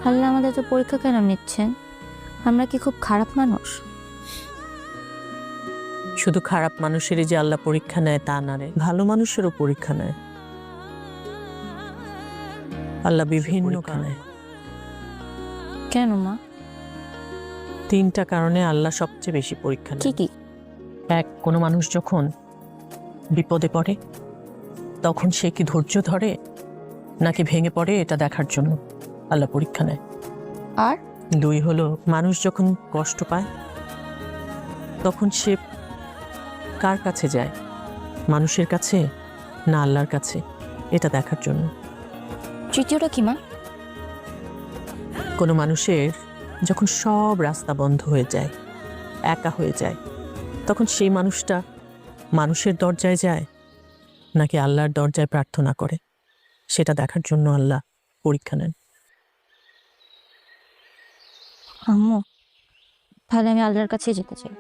আল্লাহ আমাদের তো পরীক্ষা কেন নিচ্ছেন? আমরা কি খুব খারাপ মানুষ? শুধু খারাপ মানুষেরই যে আল্লাহ পরীক্ষা নেয় তা না রে, ভালো মানুষেরও পরীক্ষা নেয়। আল্লাহ বিভিন্ন নেয়। কেন মা? 3টা কারণে আল্লাহ সবচেয়ে বেশি পরীক্ষা কি নেয়। কি? এক, কোনো মানুষ যখন বিপদে পড়ে তখন সে কি ধৈর্য ধরে নাকি ভেঙে পড়ে এটা দেখার জন্য আল্লাহ পরীক্ষা নেয়। আর 2 হলো, মানুষ যখন কষ্ট পায় তখন সে কার কাছে যায়, মানুষের কাছে না আল্লাহর কাছে, এটা দেখার জন্য। তৃতীয়টা কি মা? কোনো মানুষের যখন সব রাস্তা বন্ধ হয়ে যায়, একা হয়ে যায়, তখন সেই মানুষটা মানুষের দরজায় যায় নাকি আল্লাহর দরজায় প্রার্থনা করে, সেটা দেখার জন্য আল্লাহ পরীক্ষা নেন। আম্মু, তাহলে আমি আল্লাহর কাছে যেতে চাই।